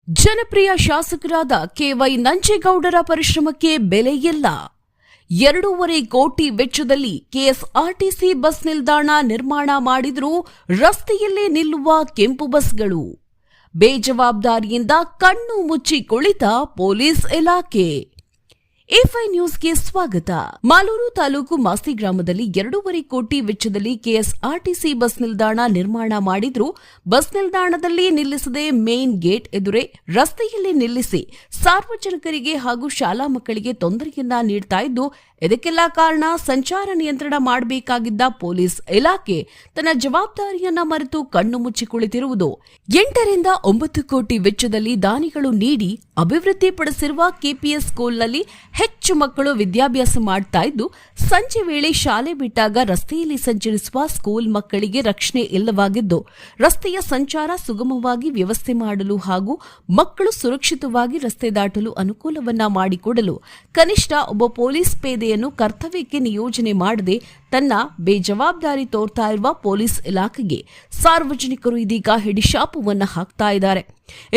ಜನಪ್ರಿಯ ಶಾಸಕರಾದ ಕೆವೈ ನಂಜೇಗೌಡರ ಪರಿಶ್ರಮಕ್ಕೆ ಬೆಲೆಯಿಲ್ಲ. 2.5 ಕೋಟಿ ವೆಚ್ಚದಲ್ಲಿ ಕೆಎಸ್ಆರ್ಟಿಸಿ ಬಸ್ ನಿಲ್ದಾಣ ನಿರ್ಮಾಣ ಮಾಡಿದ್ರೂ ರಸ್ತೆಯಲ್ಲೇ ನಿಲ್ಲುವ ಕೆಂಪು ಬಸ್ಗಳು. ಬೇಜವಾಬ್ದಾರಿಯಿಂದ ಕಣ್ಣು ಮುಚ್ಚಿ ಕುಳಿತ ಪೊಲೀಸ್ ಇಲಾಖೆ. ಎ5 ನ್ಯೂಸ್ಗೆ ಸ್ವಾಗತ. ಮಾಲೂರು ತಾಲೂಕು ಮಾಸ್ತಿ ಗ್ರಾಮದಲ್ಲಿ 2.5 ಕೋಟಿ ವೆಚ್ಚದಲ್ಲಿ ಕೆಎಸ್ಆರ್ಟಿಸಿ ಬಸ್ ನಿಲ್ದಾಣ ನಿರ್ಮಾಣ ಮಾಡಿದ್ರೂ ಬಸ್ ನಿಲ್ದಾಣದಲ್ಲಿ ನಿಲ್ಲಿಸದೆ ಮೇನ್ ಗೇಟ್ ಎದುರೇ ರಸ್ತೆಯಲ್ಲಿ ನಿಲ್ಲಿಸಿ ಸಾರ್ವಜನಿಕರಿಗೆ ಹಾಗೂ ಶಾಲಾ ಮಕ್ಕಳಿಗೆ ತೊಂದರೆಯನ್ನ ನೀಡ್ತಾ ಇದ್ದು, ಇದಕ್ಕೆಲ್ಲ ಕಾರಣ ಸಂಚಾರ ನಿಯಂತ್ರಣ ಮಾಡಬೇಕಾಗಿದ್ದ ಪೊಲೀಸ್ ಇಲಾಖೆ ತನ್ನ ಜವಾಬ್ದಾರಿಯನ್ನ ಮರೆತು ಕಣ್ಣು ಮುಚ್ಚಿ ಕುಳಿತಿರುವುದು. 8 ರಿಂದ 9 ಕೋಟಿ ವೆಚ್ಚದಲ್ಲಿ ದಾನಿಗಳು ನೀಡಿ ಅಭಿವೃದ್ಧಿಪಡಿಸಿರುವ ಕೆಪಿಎಸ್ ಸ್ಕೂಲ್ನಲ್ಲಿ ಹೆಚ್ಚು ಮಕ್ಕಳು ವಿದ್ಯಾಭ್ಯಾಸ ಮಾಡ್ತಾ ಇದ್ದು, ಸಂಜೆ ವೇಳೆ ಶಾಲೆ ಬಿಟ್ಟಾಗ ರಸ್ತೆಯಲ್ಲಿ ಸಂಚರಿಸುವ ಸ್ಕೂಲ್ ಮಕ್ಕಳಿಗೆ ರಕ್ಷಣೆ ಇಲ್ಲವಾಗಿದ್ದು, ರಸ್ತೆಯ ಸಂಚಾರ ಸುಗಮವಾಗಿ ವ್ಯವಸ್ಥೆ ಮಾಡಲು ಹಾಗೂ ಮಕ್ಕಳು ಸುರಕ್ಷಿತವಾಗಿ ರಸ್ತೆ ದಾಟಲು ಅನುಕೂಲವನ್ನ ಮಾಡಿಕೊಡಲು ಕನಿಷ್ಠ ಒಬ್ಬ ಪೊಲೀಸ್ ಪೇದೆಯನ್ನು ಕರ್ತವ್ಯಕ್ಕೆ ನಿಯೋಜನೆ ಮಾಡದೆ ತನ್ನ ಬೇಜವಾಬ್ದಾರಿ ತೋರ್ತಾ ಇರುವ ಪೊಲೀಸ್ ಇಲಾಖೆಗೆ ಸಾರ್ವಜನಿಕರು ಇದೀಗ ಹಿಡಿಶಾಪುವನ್ನ ಹಾಕ್ತಾ ಇದ್ದಾರೆ.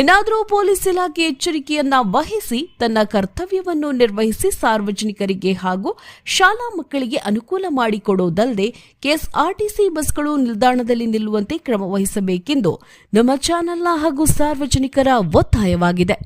ಇನ್ನಾದರೂ ಪೊಲೀಸ್ ಇಲಾಖೆ ಎಚ್ಚರಿಕೆಯನ್ನ ವಹಿಸಿ ತನ್ನ ಕರ್ತವ್ಯವನ್ನು ನಿರ್ವಹಿಸಿ ಸಾರ್ವಜನಿಕರಿಗೆ ಹಾಗೂ ಶಾಲಾ ಮಕ್ಕಳಿಗೆ ಅನುಕೂಲ ಮಾಡಿಕೊಡುವುದಲ್ಲದೆ ಕೆಎಸ್ಆರ್ಟಿಸಿ ಬಸ್ಗಳು ನಿಲ್ದಾಣದಲ್ಲಿ ನಿಲ್ಲುವಂತೆ ಕ್ರಮ ವಹಿಸಬೇಕೆಂದು ನಮ್ಮ ಚಾನೆಲ್ನ ಹಾಗೂ ಸಾರ್ವಜನಿಕರ ಒತ್ತಾಯವಾಗಿದೆ.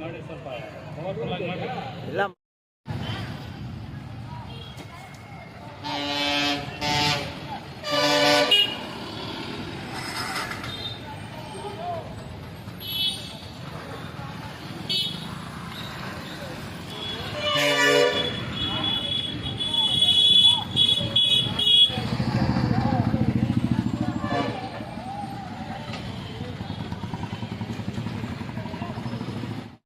ಮಾಡಿ ಸ್ವಲ್ಪ ಪವರ್ಫುಲ್ ಆಗಿ ಮಾಡಿ.